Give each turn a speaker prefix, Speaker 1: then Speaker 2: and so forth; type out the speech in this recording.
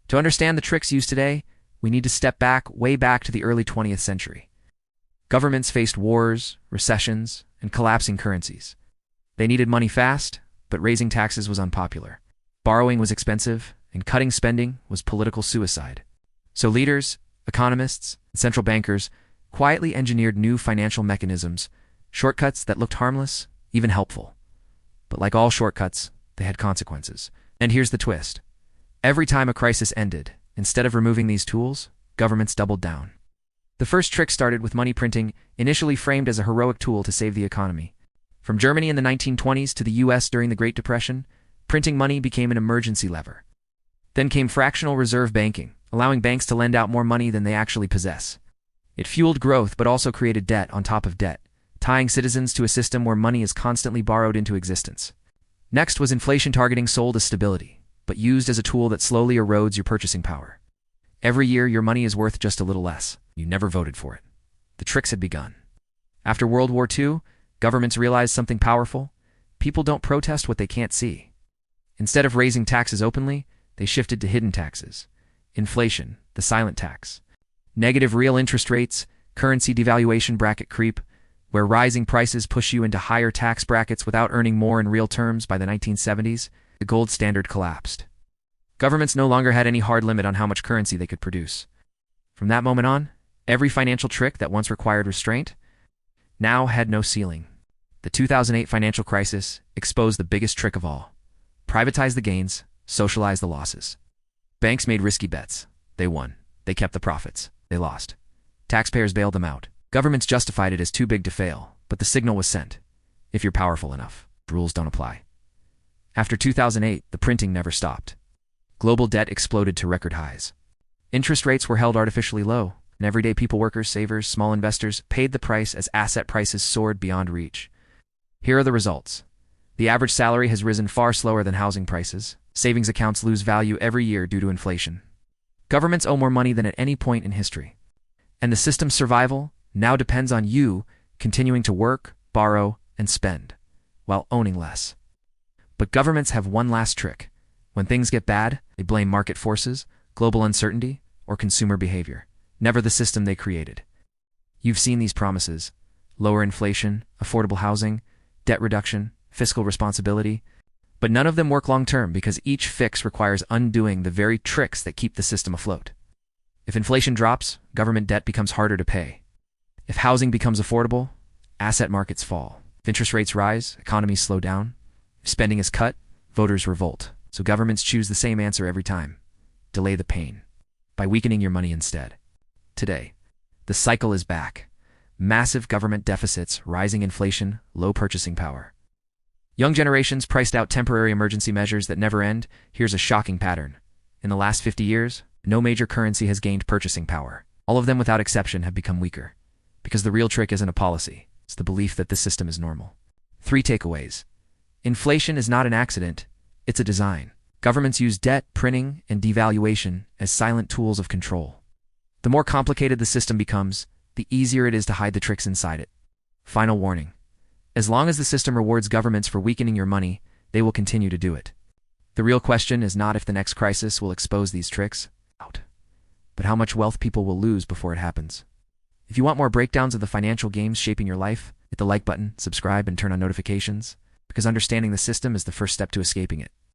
Speaker 1: To understand the tricks used today, we need to step back, way back to the early 20th century. Governments faced wars, recessions, and collapsing currencies. They needed money fast, but raising taxes was unpopular. Borrowing was expensive, and cutting spending was political suicide. So leaders, economists, and central bankers quietly engineered new financial mechanisms, shortcuts that looked harmless, even helpful. But like all shortcuts, they had consequences. And here's the twist. Every time a crisis ended, instead of removing these tools, governments doubled down. The first trick started with money printing, initially framed as a heroic tool to save the economy. From Germany in the 1920s to the US during the Great Depression, printing money became an emergency lever. Then came fractional reserve banking, allowing banks to lend out more money than they actually possess. It fueled growth but also created debt on top of debt, tying citizens to a system where money is constantly borrowed into existence. Next was inflation targeting sold as stability, but used as a tool that slowly erodes your purchasing power. Every year, your money is worth just a little less. You never voted for it. The tricks had begun. After World War II, governments realized something powerful. People don't protest what they can't see. Instead of raising taxes openly, they shifted to hidden taxes. Inflation, the silent tax. Negative real interest rates, currency devaluation bracket creep, where rising prices push you into higher tax brackets without earning more in real terms. By the 1970s, the gold standard collapsed. Governments no longer had any hard limit on how much currency they could produce. From that moment on, every financial trick that once required restraint now had no ceiling. The 2008 financial crisis exposed the biggest trick of all. Privatize the gains, socialize the losses. Banks made risky bets. They won. They kept the profits. They lost. Taxpayers bailed them out. Governments justified it as too big to fail, but the signal was sent. If you're powerful enough, rules don't apply. After 2008, the printing never stopped. Global debt exploded to record highs. Interest rates were held artificially low, and everyday people, workers, savers, small investors paid the price as asset prices soared beyond reach. Here are the results. The average salary has risen far slower than housing prices. Savings accounts lose value every year due to inflation. Governments owe more money than at any point in history. And the system's survival now depends on you continuing to work, borrow, and spend, while owning less. But governments have one last trick. When things get bad, they blame market forces, global uncertainty, or consumer behavior, never the system they created. You've seen these promises: lower inflation, affordable housing, debt reduction, fiscal responsibility. But none of them work long-term because each fix requires undoing the very tricks that keep the system afloat. If inflation drops, government debt becomes harder to pay. If housing becomes affordable, asset markets fall. If interest rates rise, economies slow down. If spending is cut, voters revolt. So governments choose the same answer every time: delay the pain, by weakening your money instead. Today, the cycle is back. Massive government deficits, rising inflation, low purchasing power. Young generations priced out temporary emergency measures that never end. Here's a shocking pattern. In the last 50 years, no major currency has gained purchasing power. All of them without exception have become weaker. Because the real trick isn't a policy. It's the belief that this system is normal. 3 takeaways. Inflation is not an accident. It's a design. Governments use debt, printing, and devaluation as silent tools of control. The more complicated the system becomes, the easier it is to hide the tricks inside it. Final warning. As long as the system rewards governments for weakening your money, they will continue to do it. The real question is not if the next crisis will expose these tricks, but how much wealth people will lose before it happens. If you want more breakdowns of the financial games shaping your life, hit the like button, subscribe, and turn on notifications, because understanding the system is the first step to escaping it.